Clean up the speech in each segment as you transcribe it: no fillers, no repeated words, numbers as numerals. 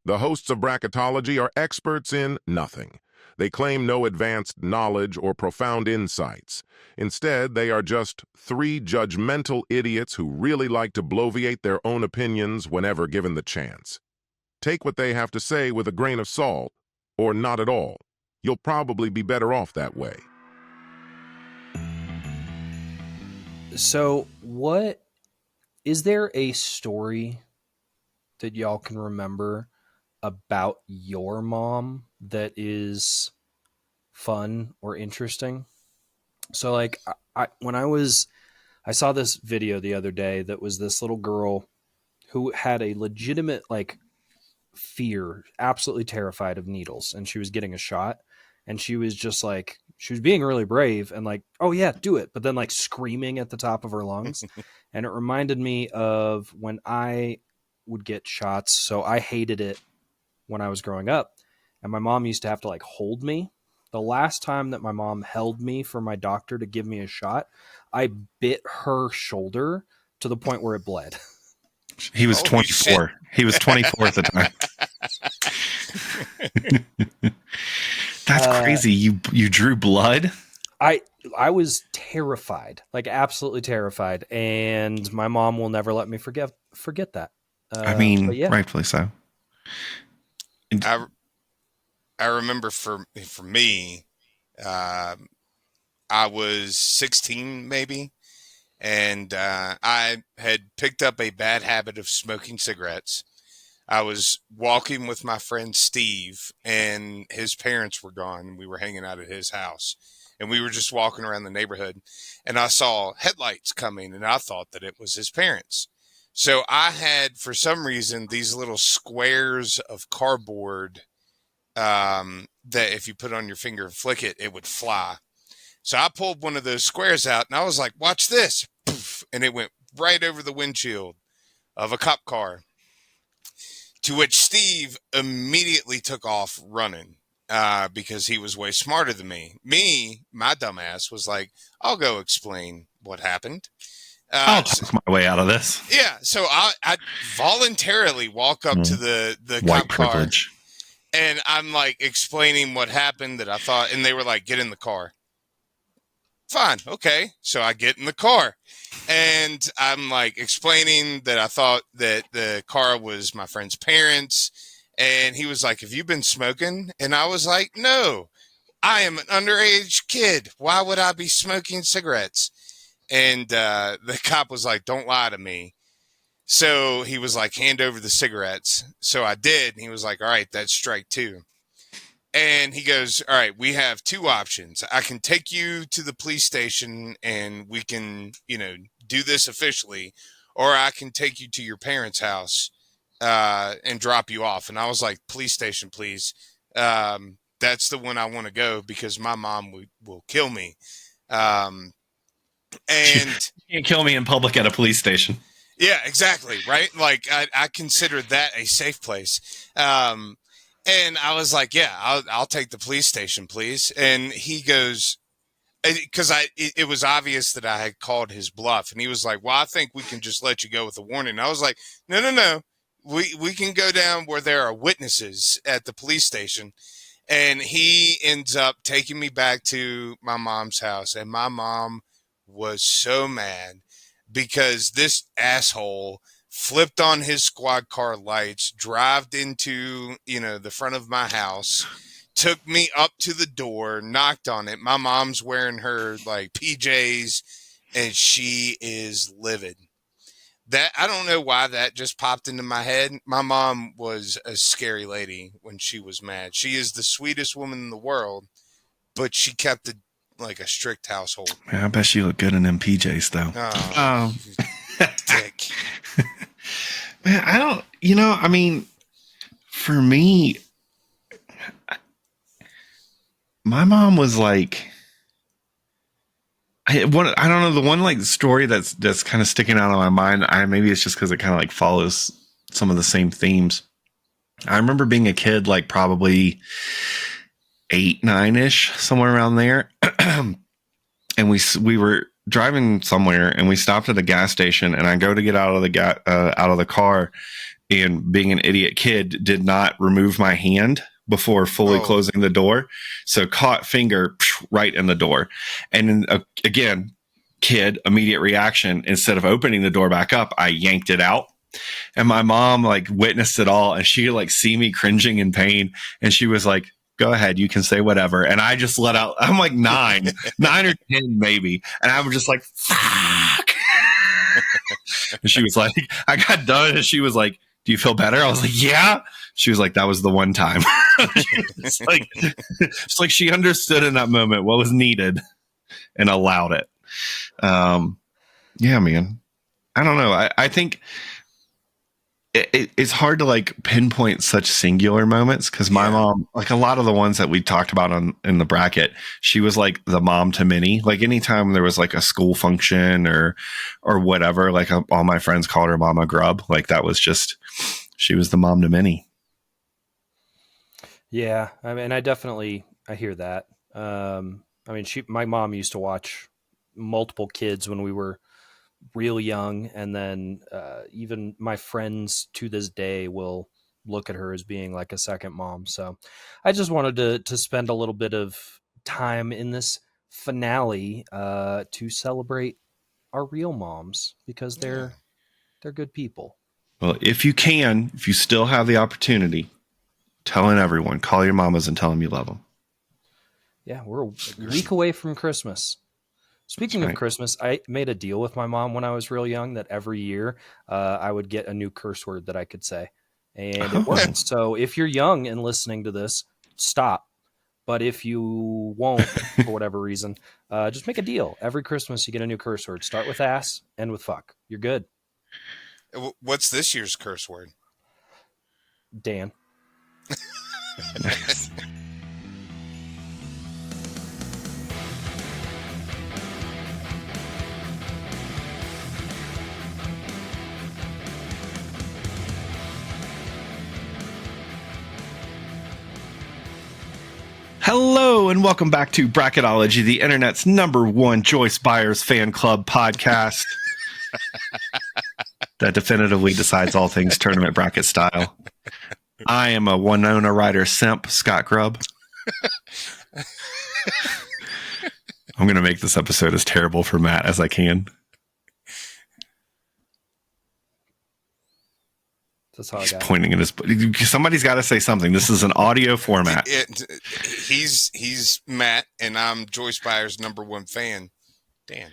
The hosts of bracketology are experts in nothing. They claim no advanced knowledge or profound insights. Instead, they are just three judgmental idiots who really like to bloviate their own opinions whenever given the chance. Take what they have to say with a grain of salt, or not at all. You'll probably be better off that way. So, is there a story that y'all can remember about your mom that is fun or interesting? So, like, I saw this video the other day that was this little girl who had a legitimate, like, fear, absolutely terrified of needles, and she was getting a shot, and she was just like, she was being really brave and like, oh yeah, do it, but then like screaming at the top of her lungs. And it reminded me of when I would get shots. So I hated it when I was growing up, and my mom used to have to like hold me. The last time that my mom held me for my doctor to give me a shot, I bit her shoulder to the point where it bled. He was 24. He was 24 at the time. That's crazy. You drew blood? I was terrified, like absolutely terrified, and my mom will never let me forget that. I mean, yeah. Rightfully so. I remember for me, I was 16 maybe, and I had picked up a bad habit of smoking cigarettes. I was walking with my friend Steve, and his parents were gone. We were hanging out at his house, and we were just walking around the neighborhood, and I saw headlights coming, and I thought that it was his parents. So I had, for some reason, these little squares of cardboard that if you put on your finger and flick it, it would fly. So I pulled one of those squares out, and I was like, watch this. Poof, and it went right over the windshield of a cop car. To which Steve immediately took off running because he was way smarter than me. Me, my dumbass, was like, I'll go explain what happened. I'll talk my way out of this. Yeah, so I voluntarily walk up to the white cop privilege. Car, and I'm like explaining what happened that I thought, and they were like, get in the car. Fine, okay. So I get in the car, and I'm like explaining that I thought that the car was my friend's parents, and he was like, have you been smoking? And I was like, no, I am an underage kid. Why would I be smoking cigarettes? And the cop was like, don't lie to me. So he was like, hand over the cigarettes. So I did, and he was like, all right, that's strike two. And he goes, all right, we have two options. I can take you to the police station and we can, do this officially, or I can take you to your parents' house and drop you off. And I was like, police station, please. That's the one I want to go because my mom will kill me. And you can't kill me in public at a police station. Yeah, exactly. Right. Like I consider that a safe place. And I was like, yeah, I'll take the police station, please. And he goes, because it was obvious that I had called his bluff. And he was like, well, I think we can just let you go with a warning. And I was like, no. We can go down where there are witnesses at the police station. And he ends up taking me back to my mom's house. And my mom was so mad because this asshole flipped on his squad car lights, drove into, the front of my house, took me up to the door, knocked on it. My mom's wearing her like PJs and she is livid. That I don't know why that just popped into my head. My mom was a scary lady when she was mad. She is the sweetest woman in the world, but she kept like a strict household. Man, I bet she looked good in them PJs though. Oh, dick. Man, I don't, for me, my mom was like, I don't know, the one like story that's kind of sticking out in my mind. Maybe it's just because it kind of like follows some of the same themes. I remember being a kid, like probably 8, 9-ish, somewhere around there. And we were driving somewhere and we stopped at a gas station and I go to get out of the car and being an idiot kid, did not remove my hand before fully closing the door. So caught finger right in the door. And then, again, kid, immediate reaction. Instead of opening the door back up, I yanked it out. And my mom like witnessed it all, and she like see me cringing in pain. And she was like, go ahead, you can say whatever. And I just let out, I'm like 9 or 10 maybe. And I was just like, fuck. And she was like, I got done. And she was like, do you feel better? I was like, yeah. She was like, that was the one time. It's like she understood in that moment what was needed and allowed it. Yeah, man. I don't know. I think it's hard to like pinpoint such singular moments because my mom, like a lot of the ones that we talked about in the bracket, she was like the mom to many. Like anytime there was like a school function or whatever, like all my friends called her Mama Grub. Like that was just, she was the mom to many. Yeah, I mean, I hear that. I mean, my mom used to watch multiple kids when we were real young, and then even my friends to this day will look at her as being like a second mom. So I just wanted to spend a little bit of time in this finale to celebrate our real moms because they're good people. Well, if you still have the opportunity, telling everyone, call your mamas and tell them you love them. Yeah, we're a week away from Christmas. Speaking of Christmas, I made a deal with my mom when I was real young that every year I would get a new curse word that I could say. And it worked. So if you're young and listening to this, stop. But if you won't, for whatever reason, just make a deal. Every Christmas you get a new curse word. Start with ass, end with fuck. You're good. What's this year's curse word? Dan. Hello and welcome back to Bracketology, the internet's #1 Joyce Byers fan club podcast that definitively decides all things tournament bracket style. I am a Winona Ryder simp, Scott Grubb. I'm going to make this episode as terrible for Matt as I can. That's how He's I got pointing at his. Somebody's got to say something. This is an audio format. He's Matt, and I'm Joyce Byers' #1 fan, Dan.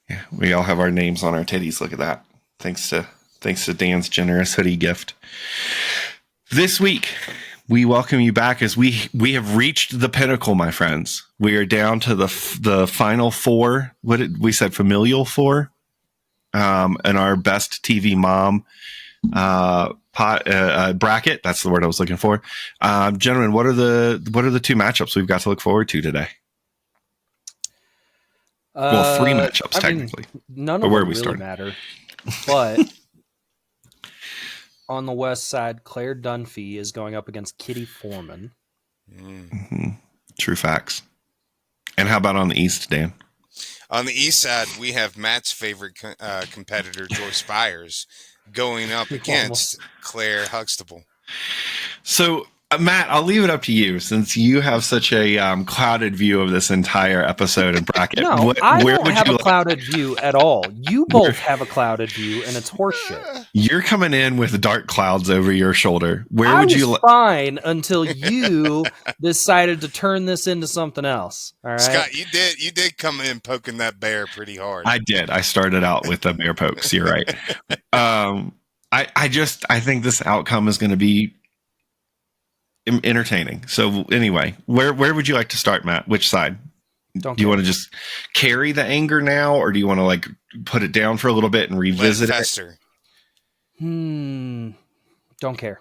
Yeah, we all have our names on our titties. Look at that. Thanks to Dan's generous hoodie gift. This week, we welcome you back as we have reached the pinnacle, my friends. We are down to the final four. What did we said? Familial four, and our best TV mom bracket. That's the word I was looking for. Gentlemen, what are the two matchups we've got to look forward to today? Well, 3 matchups technically. None of them really matter. But on the west side, Claire Dunphy is going up against Kitty Foreman. Mm-hmm. True facts. And how about on the east, Dan? On the east side, we have Matt's favorite competitor, Joyce Byers, going up against Claire Huxtable. So, Matt, I'll leave it up to you since you have such a clouded view of this entire episode and bracket. No, I don't have a clouded view at all. You both have a clouded view, and it's horseshit. You're coming in with dark clouds over your shoulder. Where would you? Fine until you decided to turn this into something else. All right, Scott, you did come in poking that bear pretty hard. I did. I started out with the bear pokes. You're right. I think this outcome is going to be entertaining. So anyway, where would you like to start, Matt? Which side? Do you want to just carry the anger now, or do you want to like put it down for a little bit and revisit it? Don't care.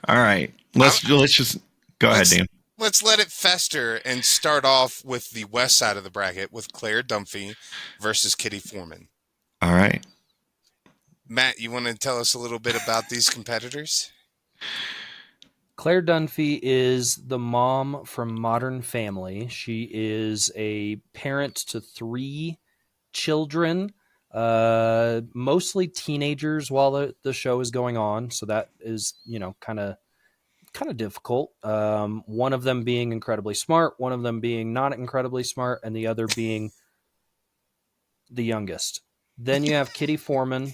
All right. Let's just go ahead, Dan. Let's let it fester and start off with the west side of the bracket with Claire Dunphy versus Kitty Foreman. All right. Matt, you want to tell us a little bit about these competitors? Claire Dunphy is the mom from Modern Family. She is a parent to 3 children. Mostly teenagers while the show is going on, so that is, kind of difficult. One of them being incredibly smart, one of them being not incredibly smart, and the other being the youngest. Then you have Kitty Foreman,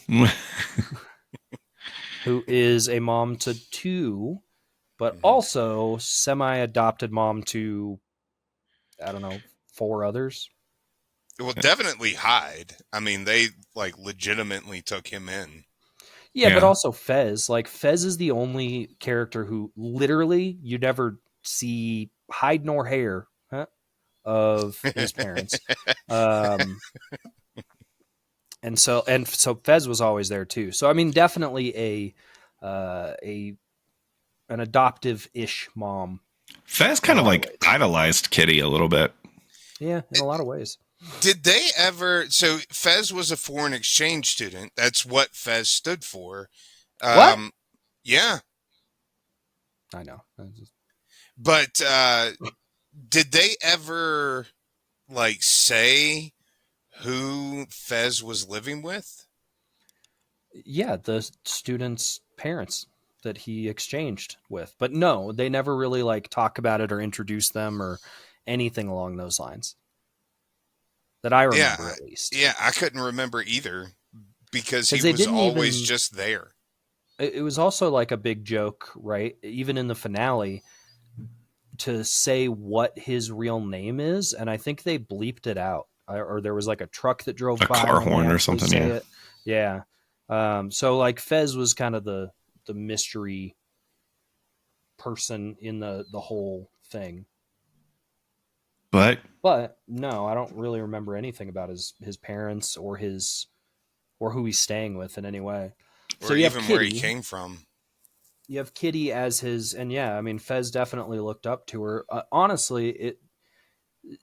who is a mom to two, but also semi-adopted mom to, I don't know, four others. Well, definitely Hyde. I mean, they like legitimately took him in. Yeah, but Yeah. also Fez. Like, Fez is the only character who literally you never see hide nor hair of his parents. Um, and so Fez was always there too. So I mean, definitely a an adoptive ish mom. Fez In a kind of lot of like ways. idolized Kitty a little bit. Yeah, in a lot of ways. Did they ever? So Fez was a foreign exchange student. That's what Fez stood for. What? Yeah, I know. but did they ever like say who Fez was living with? Yeah, the students' parents that he exchanged with. But no, they never really like talk about it or introduce them or anything along those lines. That I remember, Yeah, at least. yeah, I couldn't remember either because he Because they was didn't always even. just there. It was also like a big joke, right? Even in the finale, to say what his real name is, and I think they bleeped it out, or there was like a truck that drove A by car when they horn or actually something, say yeah. it. Yeah. So like Fez was kind of the mystery person in the whole thing. But But no, I don't really remember anything about his parents or who he's staying with in any way. So Or even where he came from. You have Kitty as his, and yeah, I mean Fez definitely looked up to her. Honestly, it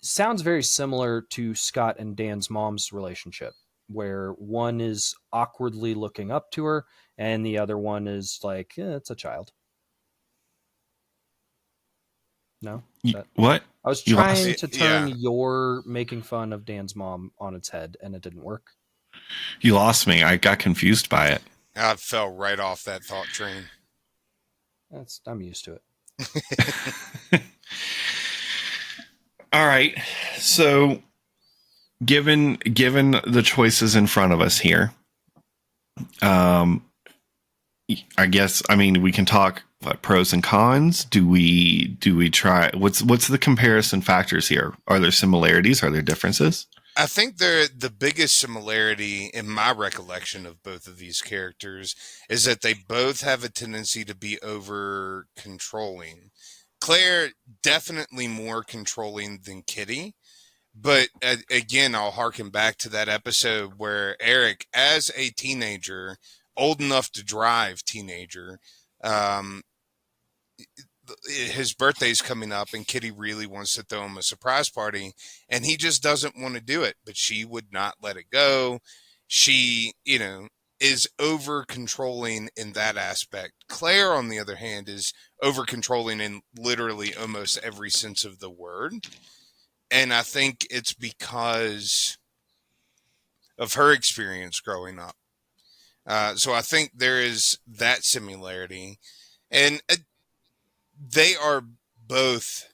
sounds very similar to Scott and Dan's mom's relationship, where one is awkwardly looking up to her, and the other one is like, it's a child. No, that what? I was You trying lost? to turn Yeah, your making fun of Dan's mom on its head, and it didn't work. You lost me. I got confused by it. I fell right off that thought train. I'm used to it. All right. So, given the choices in front of us here, um, I guess we can talk what pros and cons. Do we try? What's the comparison factors here? Are there similarities? Are there differences? I think the biggest similarity in my recollection of both of these characters is that they both have a tendency to be over controlling. Claire definitely more controlling than Kitty, but again, I'll harken back to that episode where Eric, as a teenager, old enough to drive teenager, um, his birthday's coming up and Kitty really wants to throw him a surprise party and he just doesn't want to do it, but she would not let it go. She, is over controlling in that aspect. Claire, on the other hand, is over controlling in literally almost every sense of the word. And I think it's because of her experience growing up. So I think there is that similarity. And they are both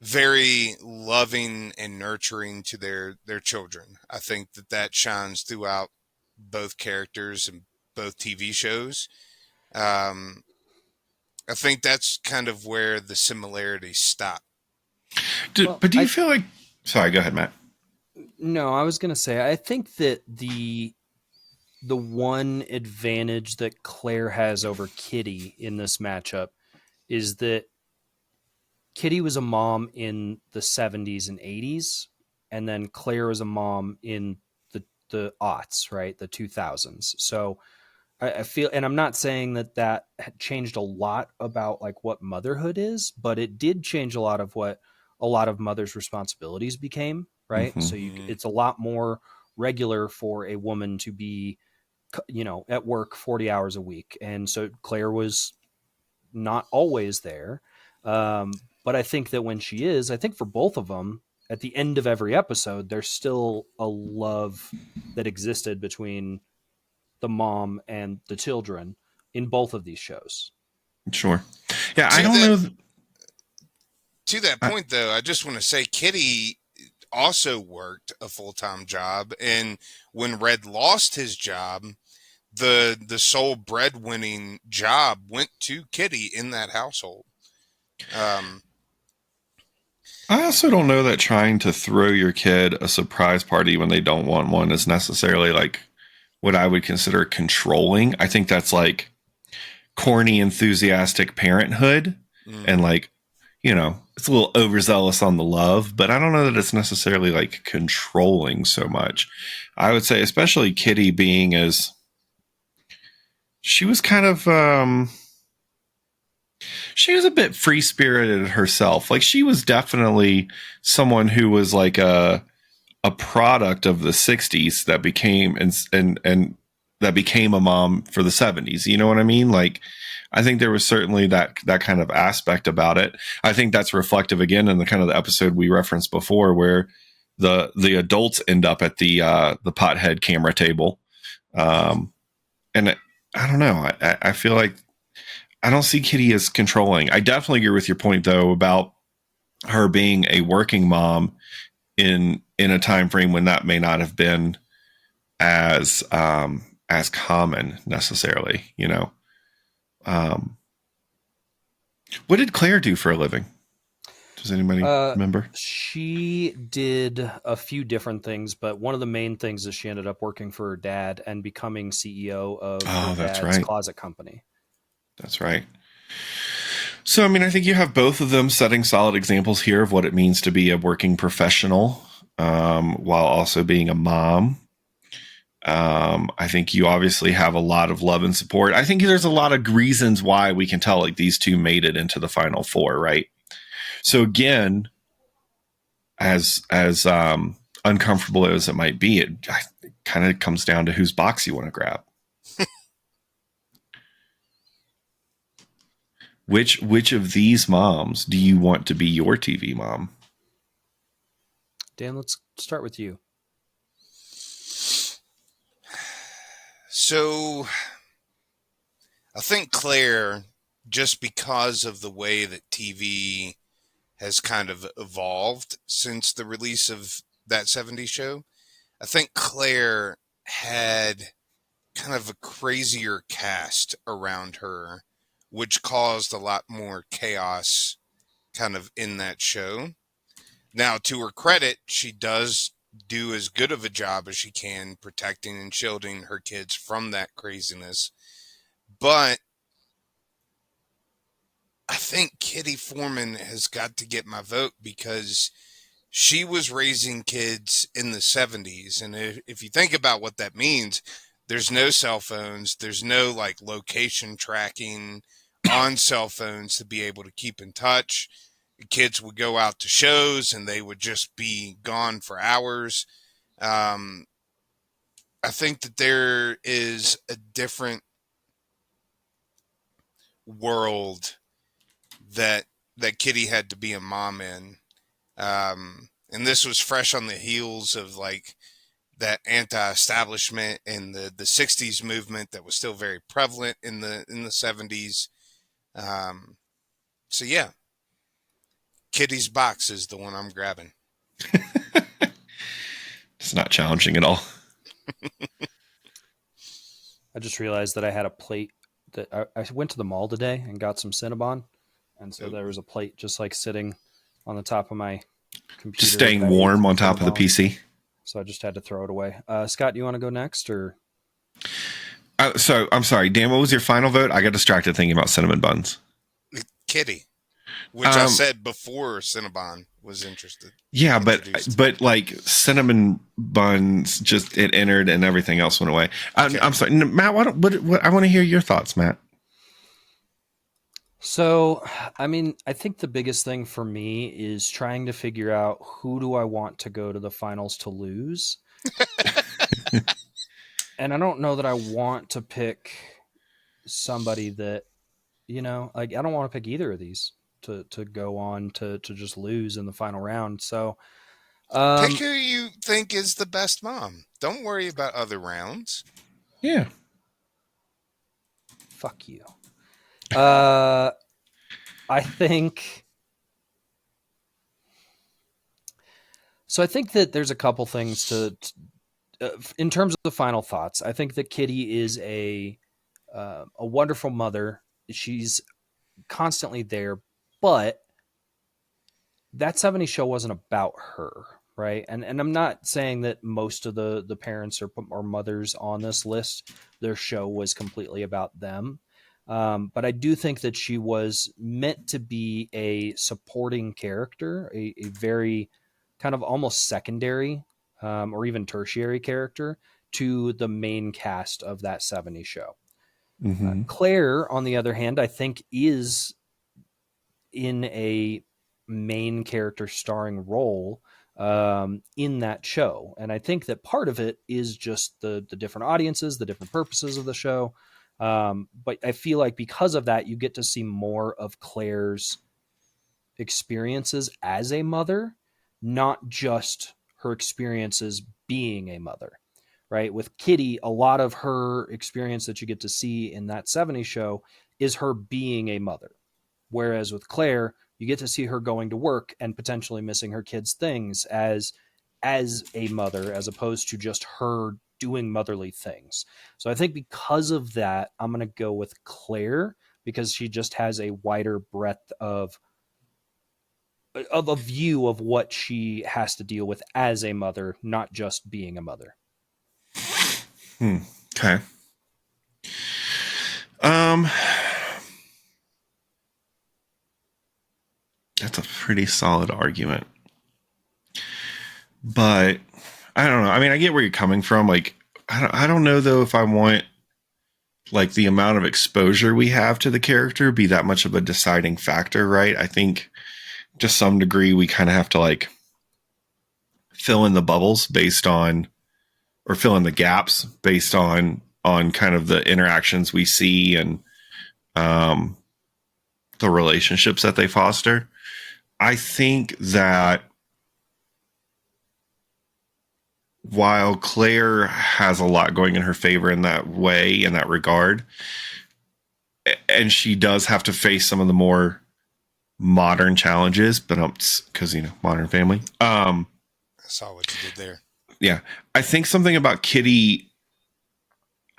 very loving and nurturing to their children. I think that shines throughout both characters and both TV shows. Um, I think that's kind of where the similarities stop. But do you feel like? Sorry, go ahead, Matt. No, I was gonna say I think that the one advantage that Claire has over Kitty in this matchup is that Kitty was a mom in the 70s and 80s, and then Claire was a mom in the aughts, right? The 2000s. So I feel, and I'm not saying that had changed a lot about like what motherhood is, but it did change a lot of what a lot of mothers' responsibilities became, right? Mm-hmm. So it's a lot more regular for a woman to be, at work 40 hours a week. And so Claire was not always there. But I think that when she is, I think for both of them, at the end of every episode, there's still a love that existed between the mom and the children in both of these shows. Sure. Yeah, To I don't that know. to that point, though, I just want to say Kitty also worked a full-time job, and when Red lost his job, the sole breadwinning job went to Kitty in that household. Um, I also don't know that trying to throw your kid a surprise party when they don't want one is necessarily like what I would consider controlling. I think that's like corny, enthusiastic parenthood. And like, you know, it's a little overzealous on the love, but I don't know that it's necessarily like controlling so much. I would say, especially Kitty being as she was kind of, she was a bit free spirited herself. Like she was definitely someone who was like a product of the 60s that became and that became a mom for the 70s. You know what I mean? Like I think there was certainly that kind of aspect about it. I think that's reflective again in the kind of the episode we referenced before where the adults end up at the pothead camera table. And I don't know. I feel like I don't see Kitty as controlling. I definitely agree with your point though about her being a working mom in a time frame when that may not have been as common necessarily, you know. What did Claire do for a living? Does anybody remember? She did a few different things, but one of the main things is she ended up working for her dad and becoming CEO of her that's dad's right. closet company. That's right. So, I mean, I think you have both of them setting solid examples here of what it means to be a working professional while also being a mom. I think you obviously have a lot of love and support. I think there's a lot of reasons why we can tell like these two made it into the final four, right? So again, as uncomfortable as it might be, it kind of comes down to whose box you want to grab. Which of these moms do you want to be your TV mom? Dan, let's start with you. So I think Claire, just because of the way that TV has kind of evolved since the release of that 70s show, I think Claire had kind of a crazier cast around her, which caused a lot more chaos kind of in that show. Now, to her credit, she does do as good of a job as she can protecting and shielding her kids from that craziness. But I think Kitty Foreman has got to get my vote because she was raising kids in the 70s. And if you think about what that means, there's no cell phones, there's no like location tracking on cell phones to be able to keep in touch. The kids would go out to shows and they would just be gone for hours. I think that there is a different world that Kitty had to be a mom in. And this was fresh on the heels of like that anti-establishment and the 60s movement that was still very prevalent in the 70s. So yeah, Kitty's box is the one I'm grabbing. It's not challenging at all. I just realized that I had a plate that I went to the mall today and got some Cinnabon. And so there was a plate just like sitting on the top of my computer. Just staying warm on top of the PC. So I just had to throw it away. Scott, do you want to go next or? So I'm sorry, Dan, what was your final vote? I got distracted thinking about cinnamon buns. Kitty, which I said before Cinnabon was interested. Yeah, but like cinnamon buns, just it entered and everything else went away. Okay. I'm sorry, Matt. What I want to hear your thoughts, Matt. So, I mean, I think the biggest thing for me is trying to figure out who do I want to go to the finals to lose. And I don't know that I want to pick somebody that, you know, like I don't want to pick either of these to go on to just lose in the final round. So Pick who you think is the best mom. Don't worry about other rounds. Yeah. Fuck you. I think. So I think that there's a couple things in terms of the final thoughts. I think that Kitty is a wonderful mother. She's constantly there, but that 70 show wasn't about her, right? And I'm not saying that most of the parents or mothers on this list, their show was completely about them. But I do think that she was meant to be a supporting character, a very kind of almost secondary or even tertiary character to the main cast of that 70 show. Mm-hmm. Claire, on the other hand, I think is in a main character starring role in that show. And I think that part of it is just the different audiences, the different purposes of the show. But I feel like because of that, you get to see more of Claire's experiences as a mother, not just her experiences being a mother. Right. With Kitty, a lot of her experience that you get to see in that 70s show is her being a mother. Whereas with Claire, you get to see her going to work and potentially missing her kids' things as a mother, as opposed to just her doing motherly things. So I think because of that, I'm going to go with Claire because she just has a wider breadth of a view of what she has to deal with as a mother, not just being a mother. Okay. That's a pretty solid argument. But I don't know. I mean, I get where you're coming from. Like, I don't know though if I want like the amount of exposure we have to the character be that much of a deciding factor, right? I think to some degree we kind of have to like fill in the bubbles based on, or fill in the gaps based on kind of the interactions we see and the relationships that they foster. I think that while Claire has a lot going in her favor in that way, in that regard, and she does have to face some of the more modern challenges, but because Modern Family. I saw what you did there. Yeah, I think something about Kitty.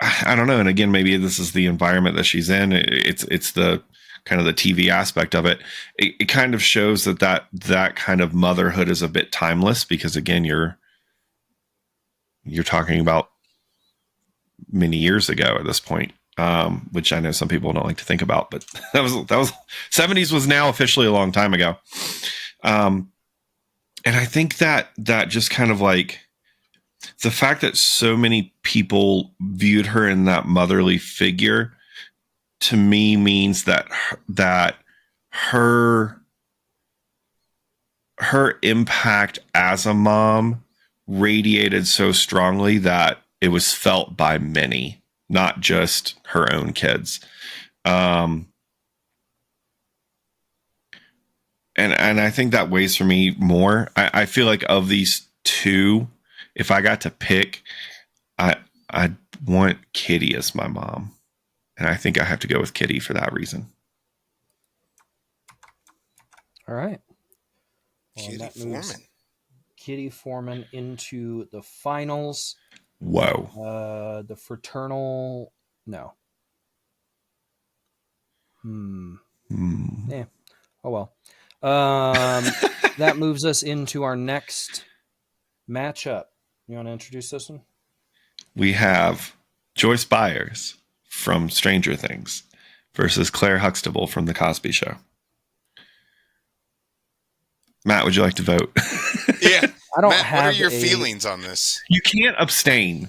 I don't know, and again, maybe this is the environment that she's in. It's the kind of the TV aspect of it. It kind of shows that kind of motherhood is a bit timeless because again, you're talking about many years ago at this point, which I know some people don't like to think about, but that was 70s was now officially a long time ago. And I think that just kind of like the fact that so many people viewed her in that motherly figure to me means that her impact as a mom radiated so strongly that it was felt by many, not just her own kids. And I think that weighs for me more. I feel like of these two, if I got to pick, I want Kitty as my mom. And I think I have to go with Kitty for that reason. All right. Well, Kitty that moves Foreman. Kitty Foreman into the finals. Whoa. The fraternal. No. Yeah. Oh, well. That moves us into our next matchup. You want to introduce this one? We have Joyce Byers from Stranger Things versus Claire Huxtable from The Cosby Show. Matt, would you like to vote? Yeah. I don't Matt, have what are your feelings on this? You can't abstain.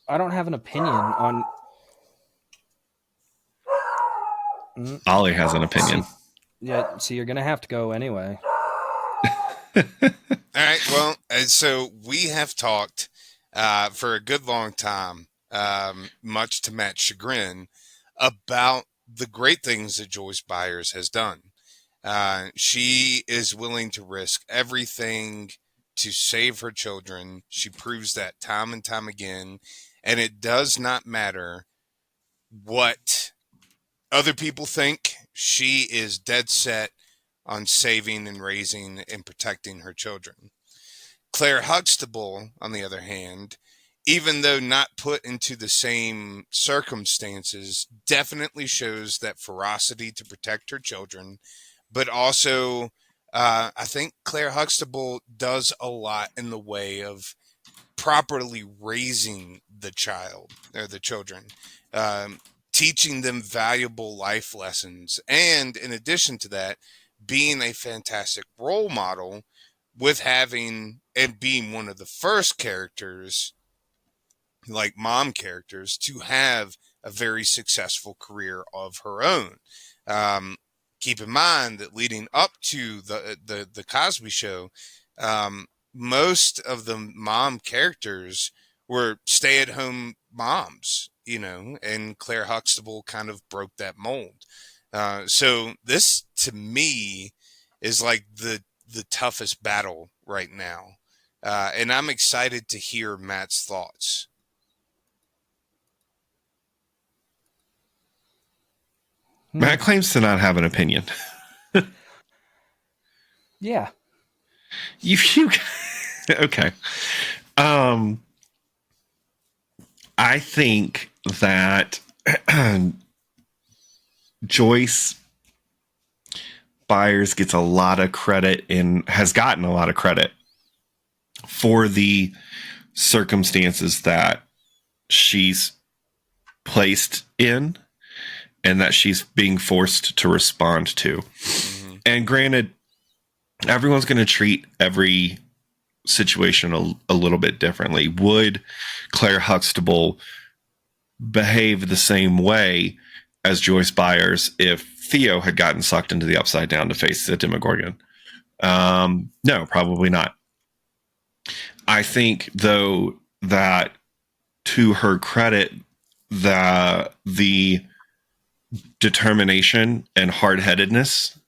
I don't have an opinion on. Ollie has an opinion. See, you're gonna have to go anyway. All right. Well, so we have talked for a good long time, much to Matt's chagrin, about the great things that Joyce Byers has done. She is willing to risk everything to save her children. She proves that time and time again. And it does not matter what other people think. She is dead set on saving and raising and protecting her children. Claire Huxtable, on the other hand, even though not put into the same circumstances, definitely shows that ferocity to protect her children. But also, I think Claire Huxtable does a lot in the way of properly raising the child or the children, teaching them valuable life lessons. And in addition to that, being a fantastic role model with having and being one of the first characters, like mom characters, to have a very successful career of her own. Keep in mind that leading up to the Cosby Show, most of the mom characters were stay-at-home moms, and Claire Huxtable kind of broke that mold. So this, to me, is like the toughest battle right now. And I'm excited to hear Matt's thoughts. Matt claims to not have an opinion. Yeah. You okay. I think that Joyce Byers gets a lot of credit and has gotten a lot of credit for the circumstances that she's placed in and that she's being forced to respond to. Mm-hmm. And granted, everyone's going to treat every situation a little bit differently. Would Claire Huxtable behave the same way as Joyce Byers if Theo had gotten sucked into the Upside Down to face the Demogorgon? No, probably not. I think, though, that to her credit, the determination and hard-headedness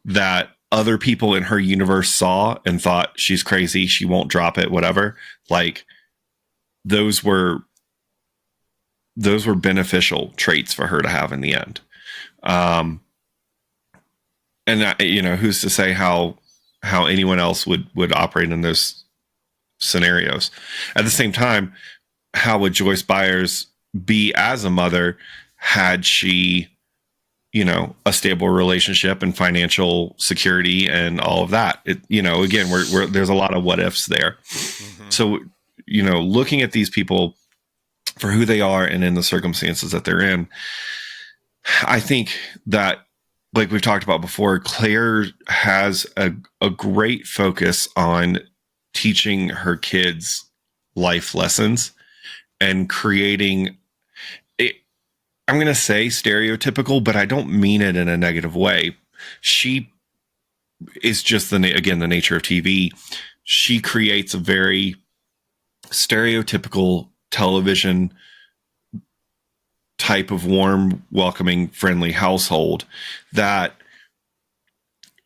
that other people in her universe saw and thought she's crazy, she won't drop it, whatever, like those were beneficial traits for her to have in the end. And that, who's to say how anyone else would operate in those scenarios? At the same time, how would Joyce Byers be as a mother had she, a stable relationship and financial security and all of that? Again, we're there's a lot of what ifs there. Mm-hmm. So, looking at these people for who they are and in the circumstances that they're in, I think that, like we've talked about before, Claire has a great focus on teaching her kids life lessons and creating, I'm going to say stereotypical, but I don't mean it in a negative way. She is just the nature of TV. She creates a very stereotypical television type of warm, welcoming, friendly household that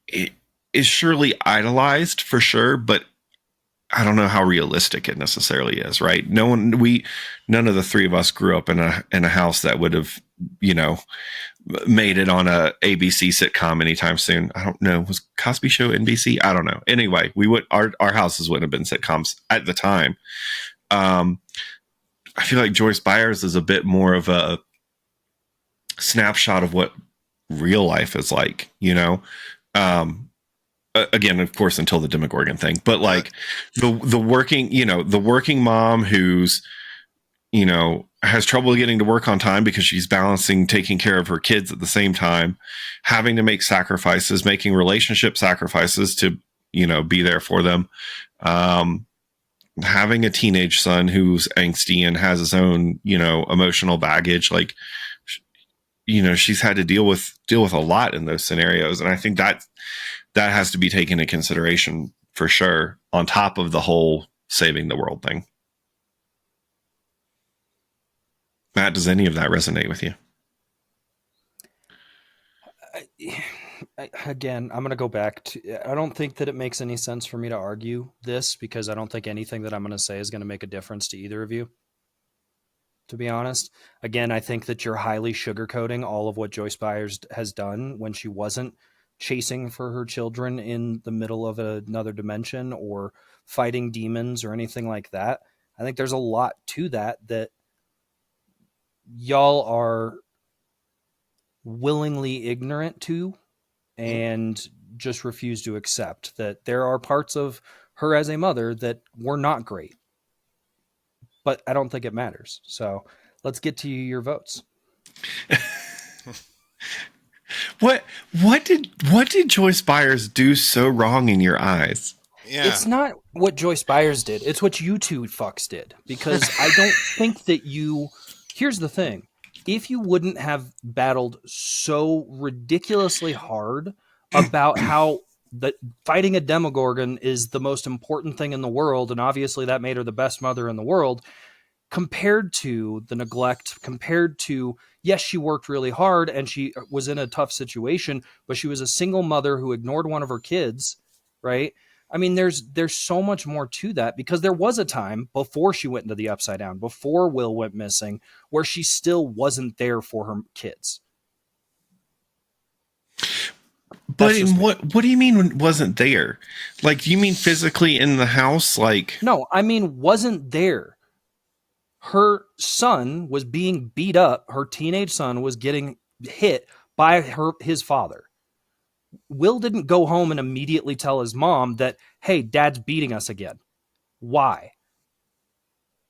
it is surely idolized for sure, but I don't know how realistic it necessarily is, right? None of the three of us grew up in a house that would have, made it on a ABC sitcom anytime soon. I don't know. Was Cosby Show NBC? I don't know. Anyway, our houses wouldn't have been sitcoms at the time. I feel like Joyce Byers is a bit more of a snapshot of what real life is like, again, of course, until the Demogorgon thing, but like the working mom who's, has trouble getting to work on time because she's balancing taking care of her kids at the same time, having to make sacrifices, making relationship sacrifices to, be there for them. Having a teenage son who's angsty and has his own, emotional baggage, like, she's had to deal with a lot in those scenarios. And I think that has to be taken into consideration for sure, on top of the whole saving the world thing. Matt, does any of that resonate with you? Again, I'm going to go back to, I don't think that it makes any sense for me to argue this because I don't think anything that I'm going to say is going to make a difference to either of you, to be honest. Again, I think that you're highly sugarcoating all of what Joyce Byers has done when she wasn't chasing for her children in the middle of another dimension or fighting demons or anything like that. I think there's a lot to that y'all are willingly ignorant to and just refuse to accept that there are parts of her as a mother that were not great. But I don't think it matters. So let's get to your votes. What did Joyce Byers do so wrong in your eyes? Yeah. It's not what Joyce Byers did. It's what you two fucks did. Because I don't think that you... Here's the thing. If you wouldn't have battled so ridiculously hard about how that fighting a Demogorgon is the most important thing in the world, and obviously that made her the best mother in the world, compared to the neglect, compared to, yes, she worked really hard and she was in a tough situation, but she was a single mother who ignored one of her kids, right? I mean, there's so much more to that because there was a time before she went into the Upside Down, before Will went missing, where she still wasn't there for her kids. But in what do you mean wasn't there? Like, do you mean physically in the house? Like, no, I mean wasn't there. Her son was being beat up. Her teenage son was getting hit by his father. Will didn't go home and immediately tell his mom that, hey, dad's beating us again. Why?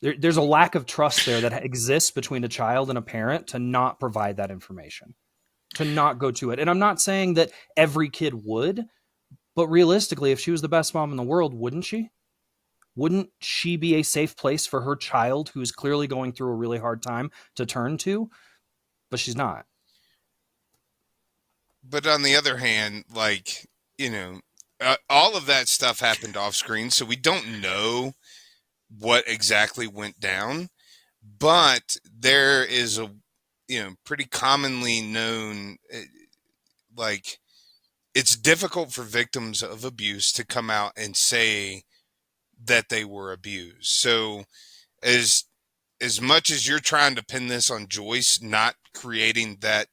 There's a lack of trust there that exists between a child and a parent to not provide that information, to not go to it. And I'm not saying that every kid would, but realistically, if she was the best mom in the world, wouldn't she? Wouldn't she be a safe place for her child who's clearly going through a really hard time to turn to? But she's not. But on the other hand, like, all of that stuff happened off screen, so we don't know what exactly went down. But there is a, pretty commonly known, like, it's difficult for victims of abuse to come out and say that they were abused. So as much as you're trying to pin this on Joyce not creating that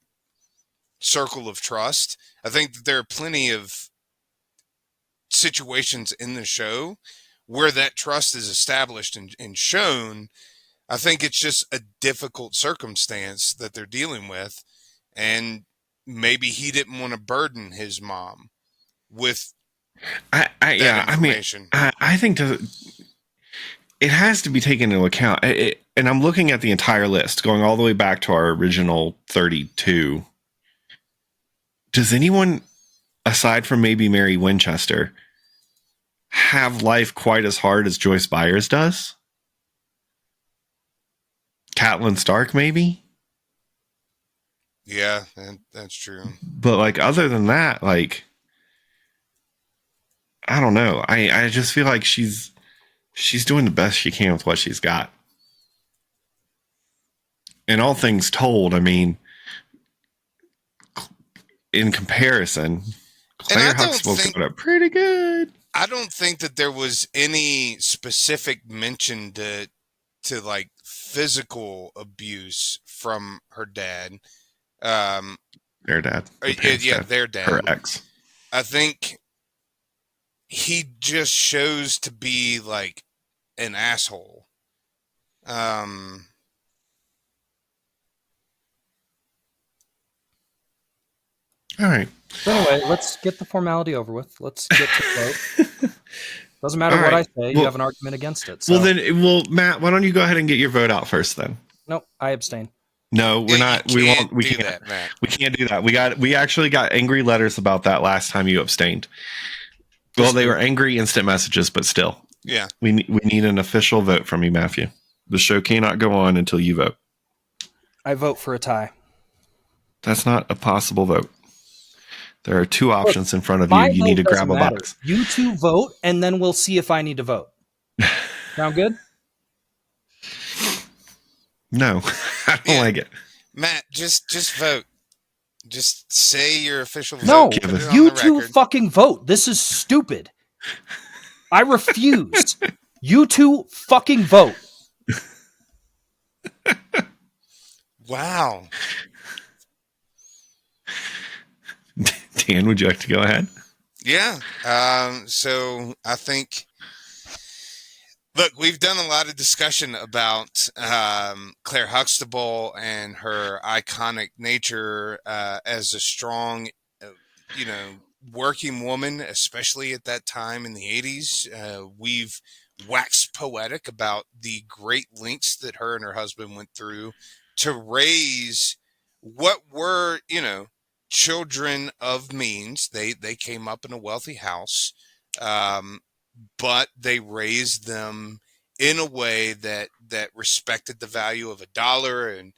circle of trust, I think that there are plenty of situations in the show where that trust is established and shown. I think it's just a difficult circumstance that they're dealing with, and maybe he didn't want to burden his mom with information. I think it has to be taken into account. And I'm looking at the entire list, going all the way back to our original 32. Does anyone, aside from maybe Mary Winchester, have life quite as hard as Joyce Byers does? Catelyn Stark, maybe? Yeah, that's true. But, like, other than that, like, I don't know. I just feel like she's doing the best she can with what she's got. And all things told, I mean, in comparison, Claire Huxtable's got it pretty good. I don't think that there was any specific mention to like physical abuse from her dad. Their dad. Their dad. Her ex. I think he just shows to be like an asshole. All right. So anyway, let's get the formality over with. Let's get to the vote. Doesn't matter what I say. You have an argument against it. So. Well, Matt, why don't you go ahead and get your vote out first then? Nope, I abstain. No, we're not. We won't. We can't. That, Matt. We can't do that. We actually got angry letters about that last time you abstained. Well, they were angry instant messages, but still. Yeah. We need an official vote from you, Matthew. The show cannot go on until you vote. I vote for a tie. That's not a possible vote. There are two options in front of you. You need to grab a box. You two vote, and then we'll see if I need to vote. Sound good? No, I don't like it. Matt, just vote. Just say your official No, vote. Put it on you the two record. fucking vote. This is stupid. I refuse. You two fucking vote. Wow. Dan, would you like to go ahead? Yeah. So I think, look, we've done a lot of discussion about Claire Huxtable and her iconic nature as a strong, you know, working woman, especially at that time in the 80s. We've waxed poetic about the great lengths that her and her husband went through to raise what were, you know, children of means. They came up in a wealthy house, um, but they raised them in a way that respected the value of a dollar and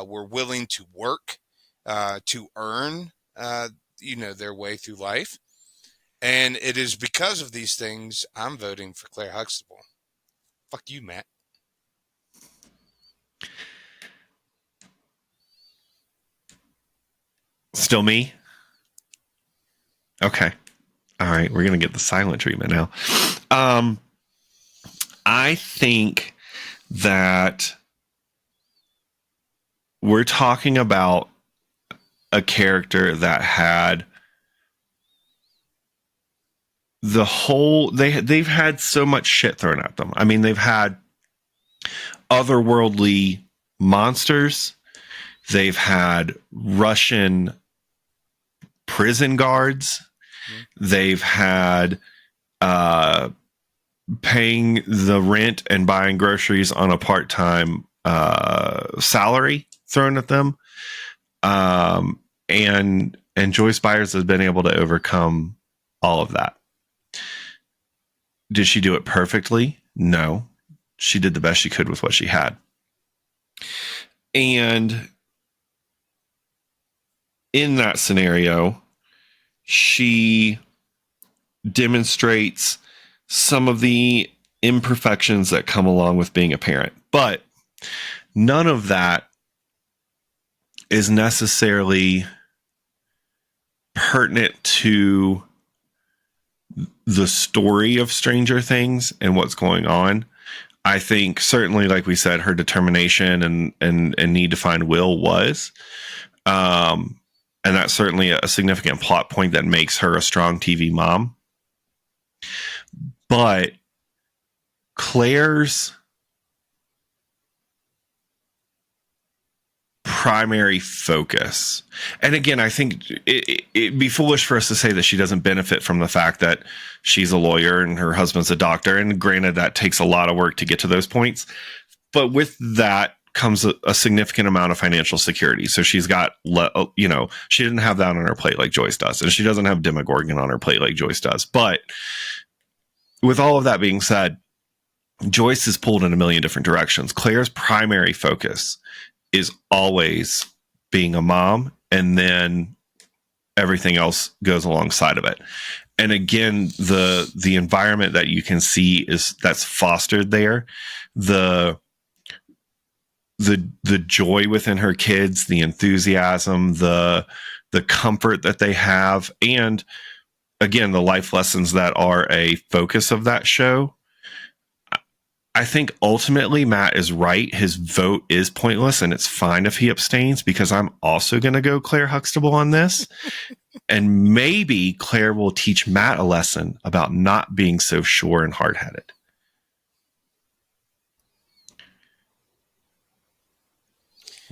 were willing to work to earn you know, their way through life. And it is because of these things I'm voting for Claire Huxtable. Fuck you, Matt. Still me? Okay. All right. We're going to get the silent treatment now. I think that we're talking about a character that had the whole they've had so much shit thrown at them. I mean, they've had otherworldly monsters. They've had Russian prison guards. They've had paying the rent and buying groceries on a part-time salary thrown at them. And Joyce Byers has been able to overcome all of that. Did she do it perfectly? No. She did the best she could with what she had. And in that scenario, she demonstrates some of the imperfections that come along with being a parent. But none of that is necessarily pertinent to the story of Stranger Things and what's going on. I think certainly, like we said, her determination and need to find Will was, and that's certainly a significant plot point that makes her a strong TV mom. But Claire's primary focus, and again, I think it'd be foolish for us to say that she doesn't benefit from the fact that she's a lawyer and her husband's a doctor. And granted, that takes a lot of work to get to those points. But with that comes a significant amount of financial security. So she's got, you know, she didn't have that on her plate like Joyce does. And she doesn't have Demogorgon on her plate like Joyce does. But with all of that being said, Joyce is pulled in a million different directions. Claire's primary focus is always being a mom, and then everything else goes alongside of it. And again, the environment that you can see is that's fostered there, the joy within her kids, the enthusiasm, the comfort that they have, and again, the life lessons that are a focus of that show. I think ultimately Matt is right. His vote is pointless, and it's fine if he abstains, because I'm also going to go Claire Huxtable on this. And maybe Claire will teach Matt a lesson about not being so sure and hard-headed.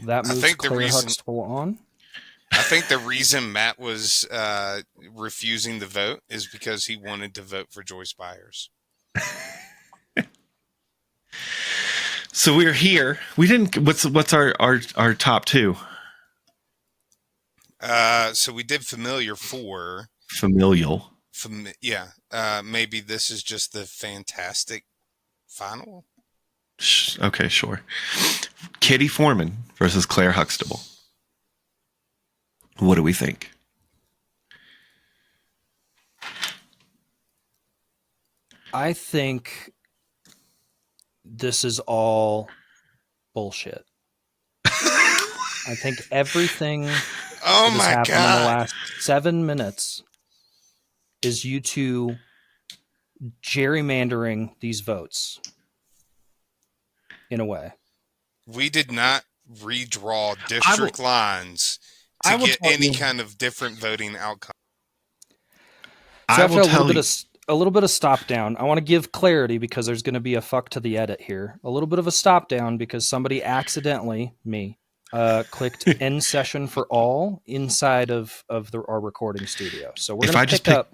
That moves Claire Huxtable on. I think the reason Matt was refusing the vote is because he wanted to vote for Joyce Byers. So we're here. We didn't. What's our top two? So we did Familiar 4. Familial. Yeah. Maybe this is just the fantastic final. Okay, sure. Kitty Foreman versus Claire Huxtable. What do we think? I think this is all bullshit. I think everything Oh that has my happened in the God. last 7 minutes is you two gerrymandering these votes in a way. We did not redraw district lines to I will get tell any you. kind of different voting outcome. So I after will a little tell bit you. of a little bit of stop down, I want to give clarity because there's going to be a fuck to the edit here. A little bit of a stop down because somebody accidentally, me, clicked end session for all inside of our recording studio. So we're If going I to just pick pick, up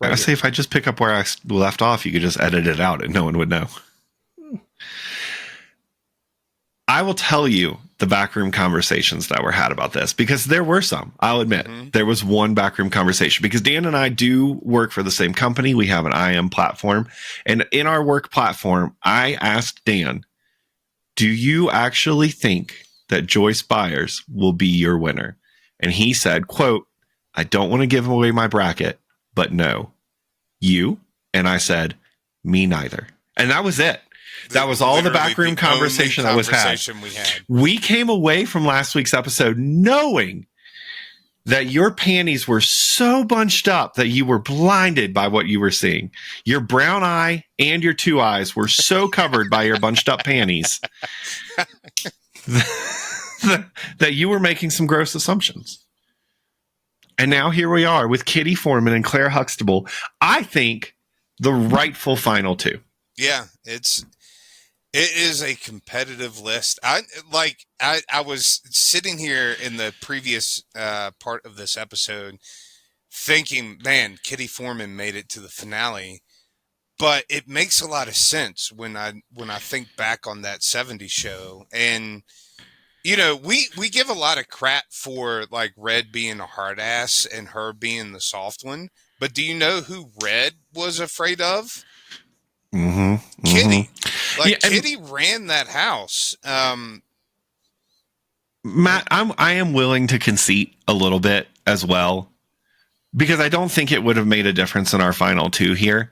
I right say here. if I just pick up where I left off, you could just edit it out and no one would know. I will tell you the backroom conversations that were had about this because there were some. I'll admit there was one backroom conversation because Dan and I do work for the same company. We have an IM platform, and in our work platform, I asked Dan, "Do you actually think that Joyce Byers will be your winner?" And he said, "Quote, I don't want to give away my bracket, but no, you." And I said, "Me neither." And that was it. That was all the Literally backroom the conversation only that was had. conversation we had. We came away from last week's episode knowing that your panties were so bunched up that you were blinded by what you were seeing. Your brown eye and your two eyes were so covered by your bunched up panties that you were making some gross assumptions. And now here we are with Kitty Foreman and Claire Huxtable. I think the rightful final two. Yeah, it is a competitive list. I was sitting here in the previous part of this episode thinking, man, Kitty Foreman made it to the finale. But it makes a lot of sense when I think back on that 70s show. And you know, we give a lot of crap for like Red being a hard ass and her being the soft one. But do you know who Red was afraid of? Kitty. Like Yeah, Kitty ran that house. Matt, I am willing to concede a little bit as well because I don't think it would have made a difference in our final two here.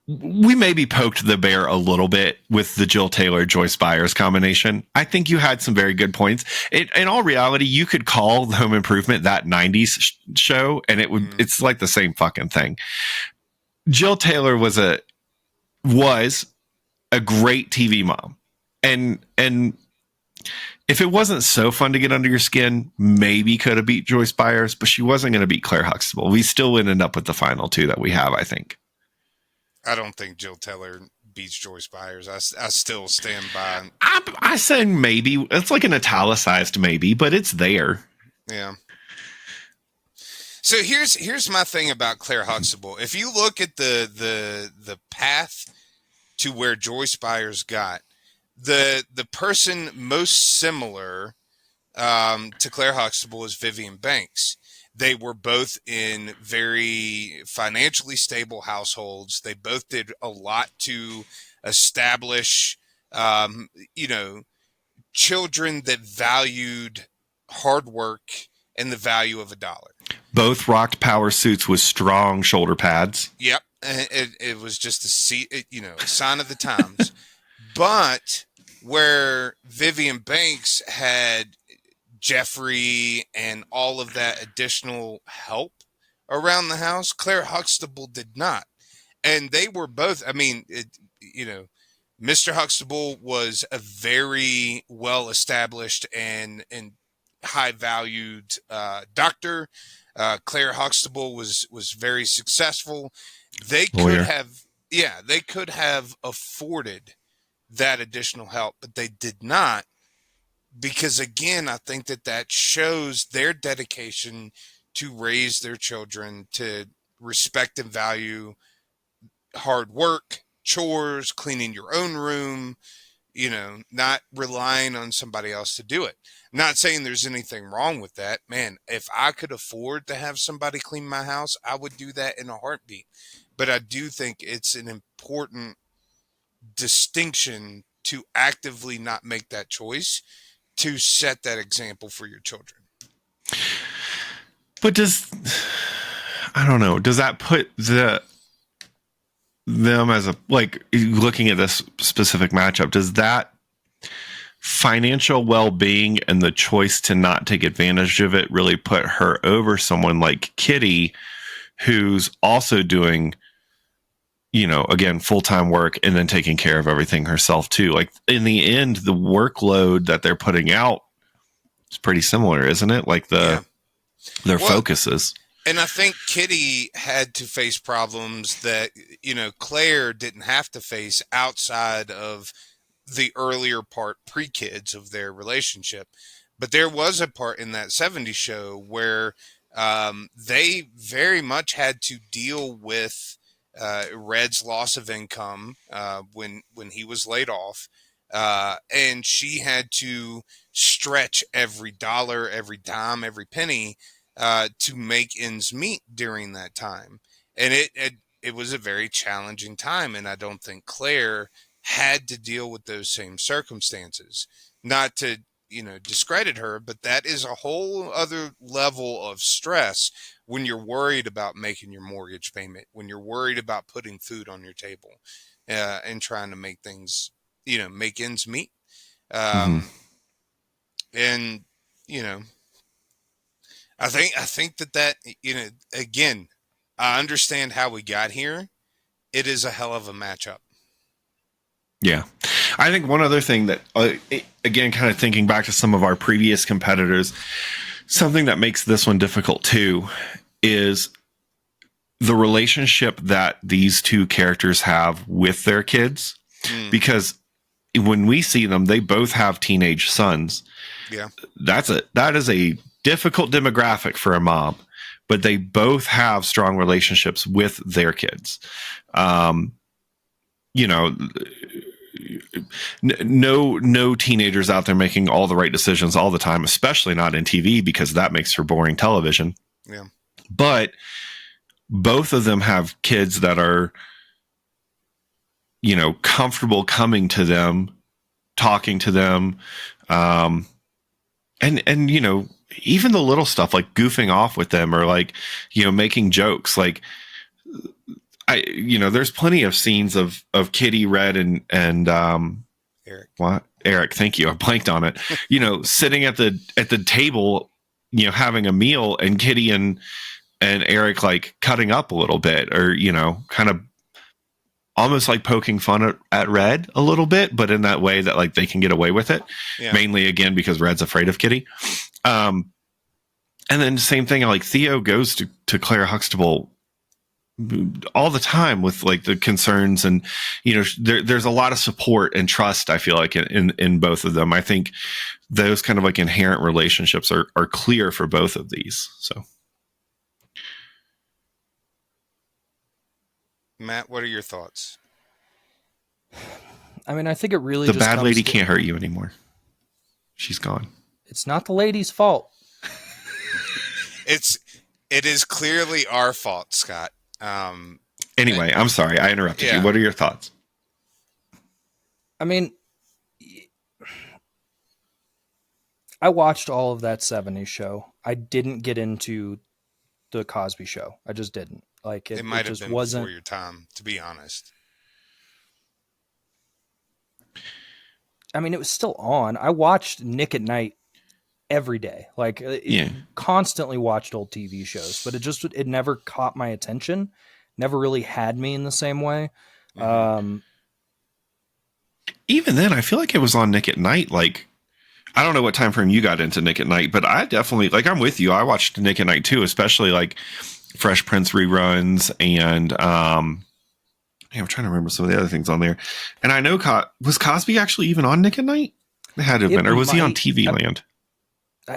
We maybe poked the bear a little bit with the Jill Taylor Joyce Byers combination. I think you had some very good points. In all reality, you could call the Home Improvement that 90s show, and it's like the same fucking thing. Jill Taylor was a great TV mom, and if it wasn't so fun to get under your skin, maybe could have beat Joyce Byers, but she wasn't going to beat Claire Huxtable. We still would end up with the final two that we have, I think. I don't think Jill Taylor beats Joyce Byers. I still stand by. I say maybe. It's like an italicized maybe, but it's there. Yeah. So here's my thing about Claire Huxtable. If you look at the path to where Joyce Byers got, the person most similar to Claire Huxtable is Vivian Banks. They were both in very financially stable households. They both did a lot to establish, children that valued hard work and the value of a dollar. Both rocked power suits with strong shoulder pads. Yep. It was just a sign of the times. But where Vivian Banks had Jeffrey and all of that additional help around the house, Claire Huxtable did not. And they were both, Mr. Huxtable was a very well established and high valued doctor. Claire Huxtable was very successful. They could have afforded that additional help, but they did not. Because again, I think that shows their dedication to raise their children to respect and value hard work, chores, cleaning your own room, not relying on somebody else to do it. Not saying there's anything wrong with that. Man, if I could afford to have somebody clean my house, I would do that in a heartbeat. But I do think it's an important distinction to actively not make that choice, to set that example for your children. But does that put them as looking at this specific matchup, does that financial well-being and the choice to not take advantage of it really put her over someone like Kitty, who's also doing, again, full-time work and then taking care of everything herself too. Like in the end, the workload that they're putting out is pretty similar, isn't it? Like their focuses. And I think Kitty had to face problems that, Claire didn't have to face outside of the earlier part, pre-kids, of their relationship. But there was a part in that 70s show where they very much had to deal with Red's loss of income when he was laid off. And she had to stretch every dollar, every dime, every penny to make ends meet during that time. And it was a very challenging time. And I don't think Claire had to deal with those same circumstances. Not to, discredit her, but that is a whole other level of stress when you're worried about making your mortgage payment, when you're worried about putting food on your table, and trying to make things, make ends meet. And, I think that, again, I understand how we got here. It is a hell of a matchup. Yeah. I think one other thing that, again, kind of thinking back to some of our previous competitors, something that makes this one difficult too is the relationship that these two characters have with their kids. Because when we see them, they both have teenage sons. Yeah. That is a difficult demographic for a mom, but they both have strong relationships with their kids. No teenagers out there making all the right decisions all the time, especially not in TV, because that makes for boring television. Yeah. But both of them have kids that are, comfortable coming to them, talking to them. And even the little stuff like goofing off with them or like, making jokes. Like, there's plenty of scenes of Kitty, Red, and Eric. What? Eric, thank you. I blanked on it. Sitting at the table, having a meal, and Kitty and Eric like cutting up a little bit, or kind of almost like poking fun at Red a little bit, but in that way that like they can get away with it. Yeah. Mainly again because Red's afraid of Kitty. And then same thing, like Theo goes to Claire Huxtable all the time with like the concerns, and there's a lot of support and trust, I feel like, in both of them. I think those kind of like inherent relationships are clear for both of these. So Matt, what are your thoughts? I mean, I think it really the just bad comes lady to- can't hurt you anymore. She's gone. It's not the lady's fault. It is clearly our fault, Scott. Anyway, I'm sorry I interrupted you. What are your thoughts? I mean, I watched all of that 70s show. I didn't get into the Cosby Show. I just didn't. Like it might have just been wasn't before your time, to be honest. I mean, it was still on. I watched Nick at Night every day. Like constantly watched old TV shows, but it never caught my attention. Never really had me in the same way. Mm-hmm. Even then, I feel like it was on Nick at Night. Like, I don't know what time frame you got into Nick at Night, but I definitely, like, I'm with you. I watched Nick at Night too, especially like Fresh Prince reruns, and I'm trying to remember some of the other things on there. And I know was Cosby actually even on Nick at Night? It had to have been, or was he on TV Land?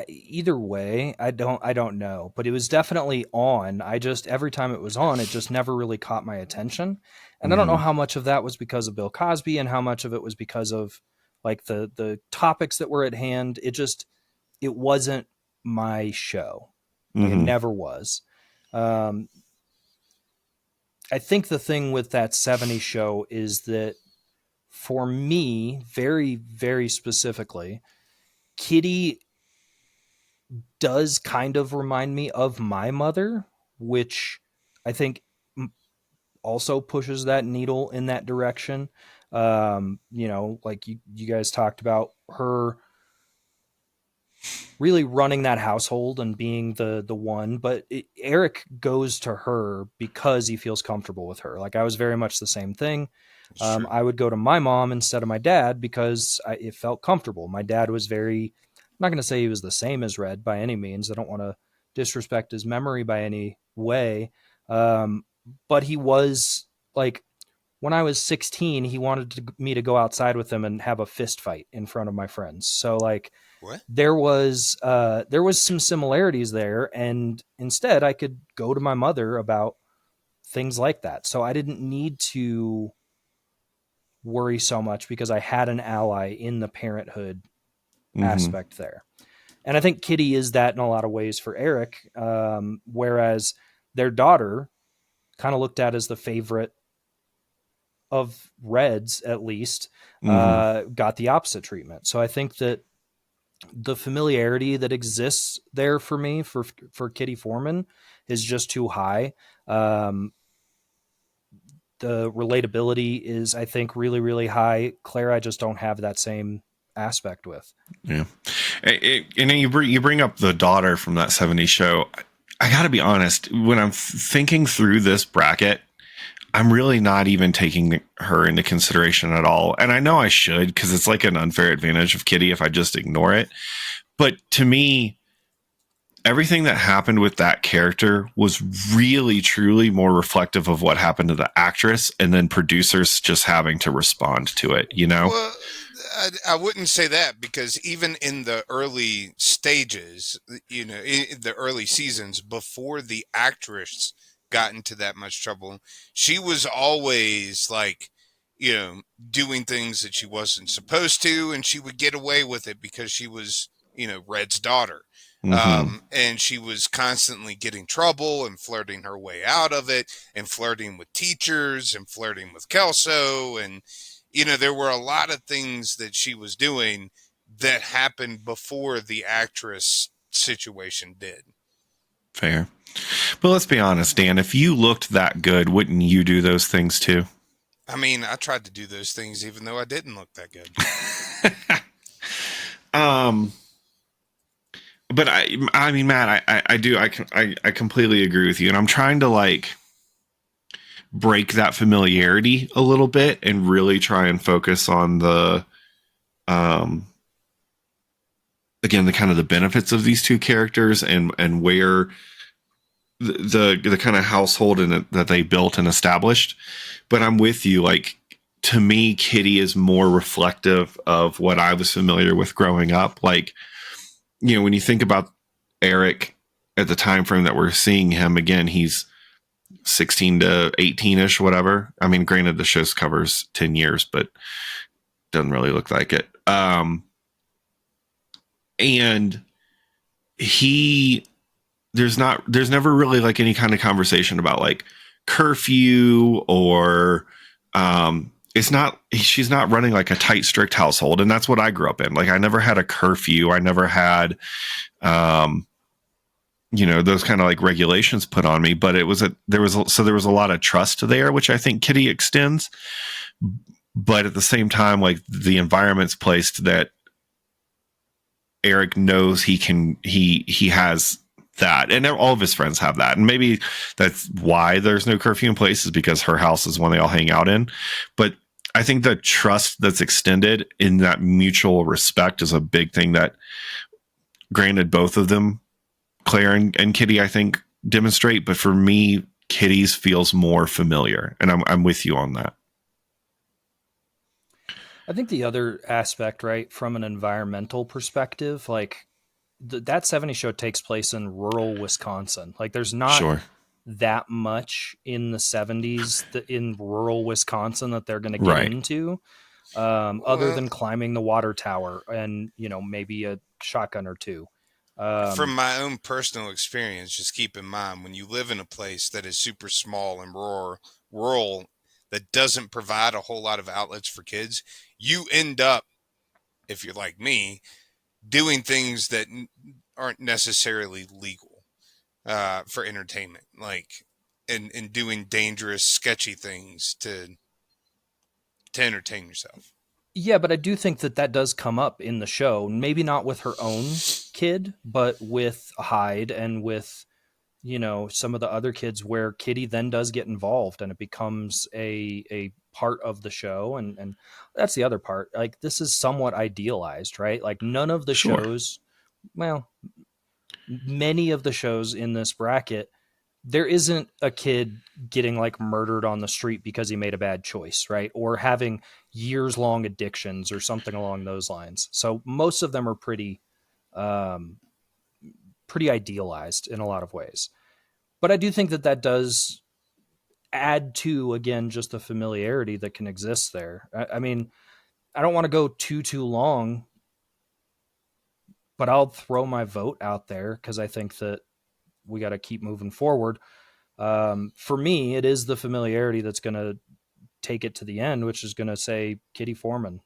Either way, I don't know, but it was definitely on. Every time it was on, it just never really caught my attention. And I don't know how much of that was because of Bill Cosby and how much of it was because of like the topics that were at hand. It wasn't my show. Like, it never was. I think the thing with that 70s show is that for me, very, very specifically, Kitty does kind of remind me of my mother, which I think also pushes that needle in that direction. Like you guys talked about her really running that household and being the one, but Eric goes to her because he feels comfortable with her. Like I was very much the same thing. It's true. I would go to my mom instead of my dad because it felt comfortable. My dad was very, I'm not going to say he was the same as Red by any means. I don't want to disrespect his memory by any way. But he was like, when I was 16, he wanted me to go outside with him and have a fist fight in front of my friends. So like, What? there was some similarities there, and instead I could go to my mother about things like that. So I didn't need to worry so much because I had an ally in the parenthood aspect there. And I think Kitty is that in a lot of ways for Eric, whereas their daughter kind of looked at as the favorite of Red's, at least, got the opposite treatment. So I think that the familiarity that exists there for me for Kitty Foreman is just too high. The relatability is, I think, really, really high. Claire, I just don't have that same aspect with. Yeah. And then you bring up the daughter from that 70s show. I got to be honest, when I'm thinking through this bracket, I'm really not even taking her into consideration at all. And I know I should, because it's like an unfair advantage of Kitty if I just ignore it. But to me, everything that happened with that character was really, truly more reflective of what happened to the actress, and then producers just having to respond to it, you know? Well, I wouldn't say that, because even in the early stages, in the early seasons before the actress got into that much trouble, she was always like, doing things that she wasn't supposed to, and she would get away with it because she was, Red's daughter. And she was constantly getting trouble and flirting her way out of it, and flirting with teachers and flirting with Kelso. And, there were a lot of things that she was doing that happened before the actress situation did. Fair. But let's be honest, Dan, if you looked that good, wouldn't you do those things too? I mean, I tried to do those things even though I didn't look that good. But I mean, Matt, I completely agree with you, and I'm trying to like break that familiarity a little bit and really try and focus on the, again, the kind of the benefits of these two characters and where the kind of household that they built and established. But I'm with you, like, to me, Kitty is more reflective of what I was familiar with growing up. Like, when you think about Eric at the time frame that we're seeing him, again, he's 16 to 18-ish, whatever. I mean, granted, the show covers 10 years, but doesn't really look like it. And there's never really like any kind of conversation about like curfew or, she's not running like a tight, strict household. And that's what I grew up in. Like, I never had a curfew. I never had, those kind of like regulations put on me, but there was a lot of trust there, which I think Kitty extends. But at the same time, like, the environment's placed that Eric knows he has that, and all of his friends have that. And maybe that's why there's no curfew in place, is because her house is one they all hang out in. But I think the trust that's extended in that mutual respect is a big thing that, granted, both of them, Claire and Kitty, I think, demonstrate. But for me, Kitty's feels more familiar, and I'm with you on that. I think the other aspect, right, from an environmental perspective, like that 70s show takes place in rural Wisconsin. Like, there's not that much in the 70s in rural Wisconsin that they're going to get into, other than climbing the water tower and, maybe a shotgun or two. From my own personal experience, just keep in mind, when you live in a place that is super small and rural that doesn't provide a whole lot of outlets for kids, you end up, if you're like me, doing things that aren't necessarily legal for entertainment, like and doing dangerous, sketchy things to entertain yourself. Yeah, but I do think that does come up in the show. Maybe not with her own kid, but with Hyde and with, some of the other kids, where Kitty then does get involved and it becomes a part of the show. And that's the other part. Like, this is somewhat idealized, right? Like, none of the Sure. shows, well, many of the shows in this bracket, there isn't a kid getting like murdered on the street because he made a bad choice, right? Or having years long addictions or something along those lines. So most of them are um, pretty idealized in a lot of ways. But I do think that does add to, again, just the familiarity that can exist there. I mean, I don't want to go too long, but I'll throw my vote out there because I think that we got to keep moving forward. For me, it is the familiarity that's going to take it to the end, which is going to say Kitty Foreman,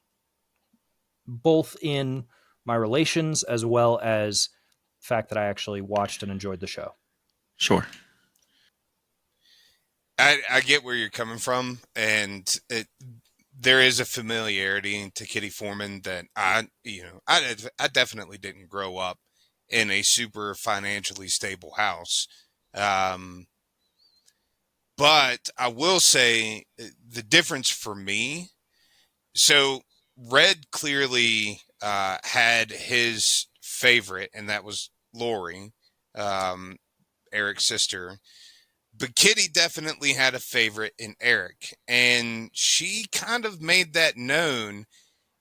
both in my relations as well as the fact that I actually watched and enjoyed the show. Sure. I get where you're coming from, and there is a familiarity to Kitty Foreman that I definitely didn't grow up in a super financially stable house. But I will say the difference for me. So Red clearly had his favorite, and that was Lori, Eric's sister. But Kitty definitely had a favorite in Eric, and she kind of made that known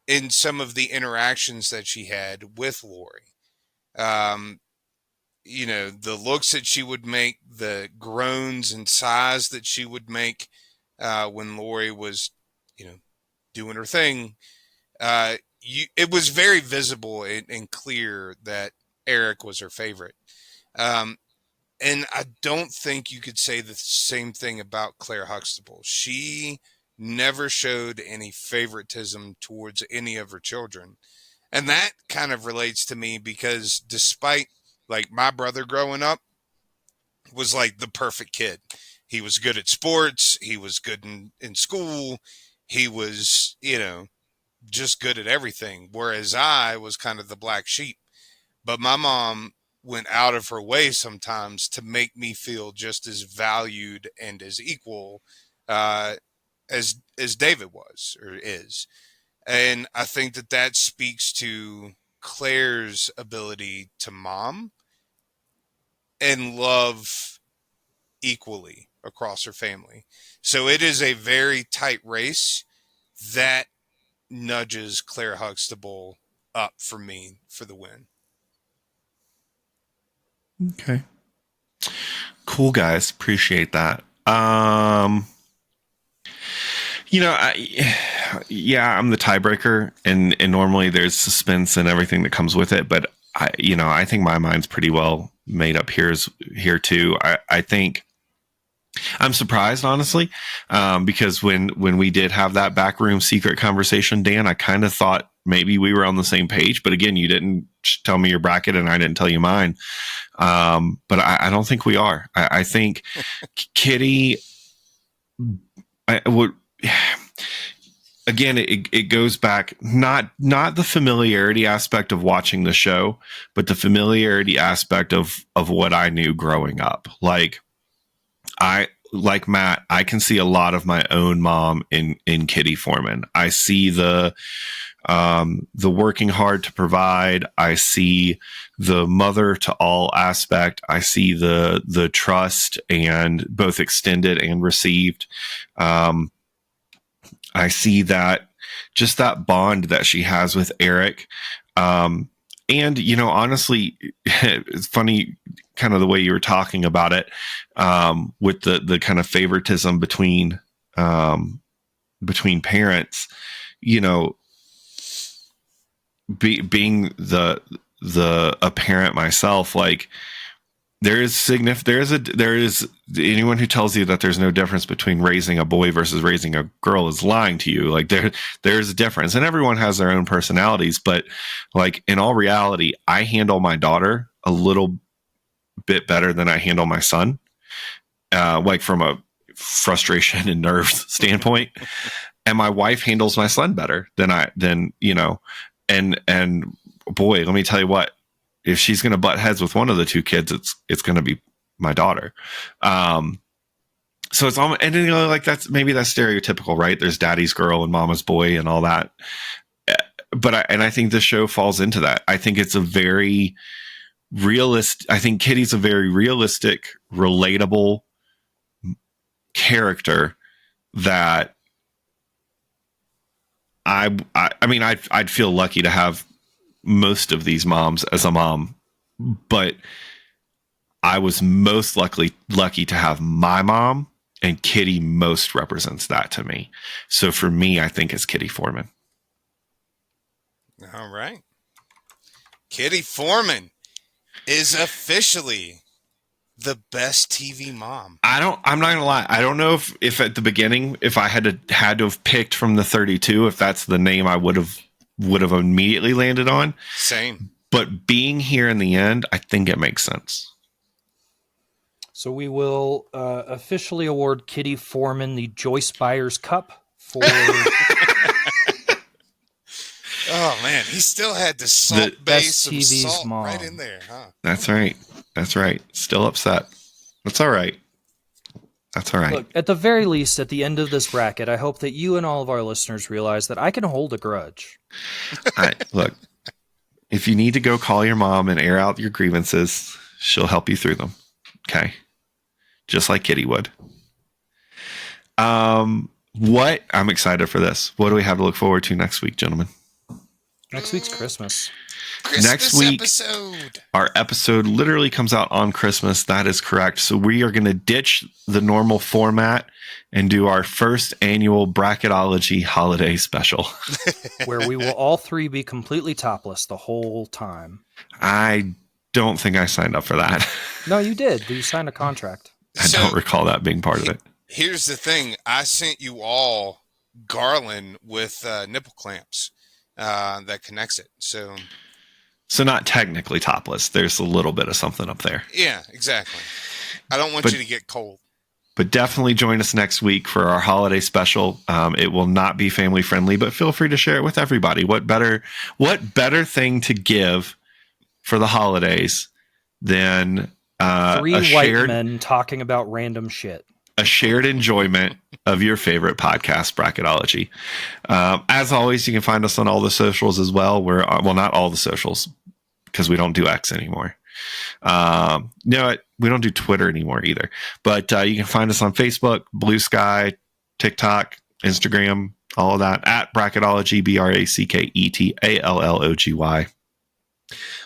in some of the interactions that she had with Lori. Um, the looks that she would make, the groans and sighs that she would make when Lori was, doing her thing. It was very visible and clear that Eric was her favorite. Um, and I don't think you could say the same thing about Claire Huxtable. She never showed any favoritism towards any of her children. And that kind of relates to me because despite like my brother growing up was like the perfect kid. He was good at sports. He was good in school. He was, just good at everything. Whereas I was kind of the black sheep. But my mom went out of her way sometimes to make me feel just as valued and as equal uh, as David was or is. And I think that speaks to Claire's ability to mom and love equally across her family. So it is a very tight race that nudges Claire Huxtable up for me for the win. Okay. Cool, guys. Appreciate that. I'm the tiebreaker, and normally there's suspense and everything that comes with it, but I think my mind's pretty well made up here too. I think I'm surprised, honestly, because when we did have that backroom secret conversation, Dan, I kind of thought maybe we were on the same page, but again, you didn't tell me your bracket and I didn't tell you mine. But I don't think we are. I think Kitty, I would, again, it goes back, not the familiarity aspect of watching the show, but the familiarity aspect of what I knew growing up. Like Matt, I can see a lot of my own mom in Kitty Foreman. I see the working hard to provide. I see the mother to all aspect. I see the trust, and both extended and received. I see that, just that bond that she has with Eric. And, honestly, it's funny kind of the way you were talking about it, with the kind of favoritism between parents, being a parent myself, like, there is anyone who tells you that there's no difference between raising a boy versus raising a girl is lying to you. Like, there's a difference, and everyone has their own personalities, but like, in all reality, I handle my daughter a little bit better than I handle my son, like from a frustration and nerves standpoint. and my wife handles my son better than you know, and boy, let me tell you what, if she's going to butt heads with one of the two kids, it's going to be my daughter. So it's almost, and you know, like that's stereotypical, right? There's daddy's girl and mama's boy and all that. But I think the show falls into that. I think it's a very I think Kitty's a very realistic, relatable character that I mean, I'd feel lucky to have most of these moms as a mom, but I was most lucky to have my mom, and Kitty most represents that to me. So for me, I think it's Kitty Foreman. All right. Kitty Foreman is officially the best TV mom. I'm not gonna lie. I don't know if at the beginning, if I had to have picked from the 32, if that's the name I would have immediately landed on. Same. But being here in the end, I think it makes sense. So we will officially award Kitty Foreman the Joyce Byers Cup for. Oh man, he still had the salt base of salt mom. Right in there, huh? That's right. Still upset. That's all right. Look, at the very least, at the end of this bracket, I hope that you and all of our listeners realize that I can hold a grudge. Look, if you need to go call your mom and air out your grievances, she'll help you through them. Okay. Just like Kitty would. I'm excited for this. What do we have to look forward to next week, gentlemen? Next week's Christmas. Next week, episode. Our episode literally comes out on Christmas. That is correct. So we are going to ditch the normal format and do our first annual Bracketology holiday special. Where we will all three be completely topless the whole time. I don't think I signed up for that. No, you did. You signed a contract. I don't recall that being part of it. Here's the thing. I sent you all garland with nipple clamps that connects it. So not technically topless. There's a little bit of something up there. Yeah, exactly. I don't want you to get cold. But definitely join us next week for our holiday special. It will not be family friendly, but feel free to share it with everybody. What better thing to give for the holidays than three white men talking about random shit? A shared enjoyment of your favorite podcast, Bracketology. As always, you can find us on all the socials as well. Not all the socials, because we don't do X anymore. No, we don't do Twitter anymore either. But you can find us on Facebook, Blue Sky, TikTok, Instagram, all of that, at Bracketology, BRACKETALLOGY.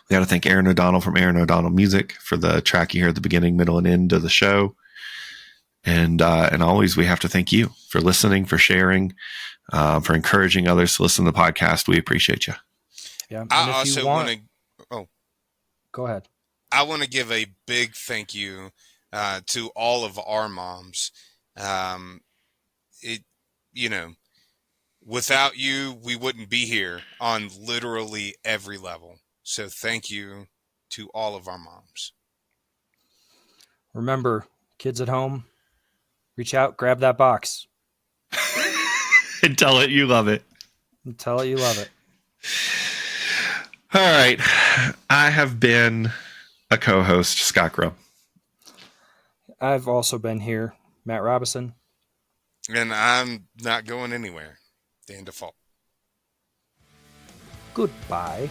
We got to thank Aaron O'Donnell from Aaron O'Donnell Music for the track you hear at the beginning, middle, and end of the show. And always, we have to thank you for listening, for sharing, for encouraging others to listen to the podcast. We appreciate you. Yeah. I also want to. Oh, go ahead. I want to give a big thank you to all of our moms. Without you, we wouldn't be here on literally every level. So thank you to all of our moms. Remember, kids at home, reach out, grab that box. And tell it you love it. Tell it you love it. All right. I have been a co-host, Scott Grubb. I've also been here, Matt Robison. And I'm not going anywhere. Dan Default. Goodbye.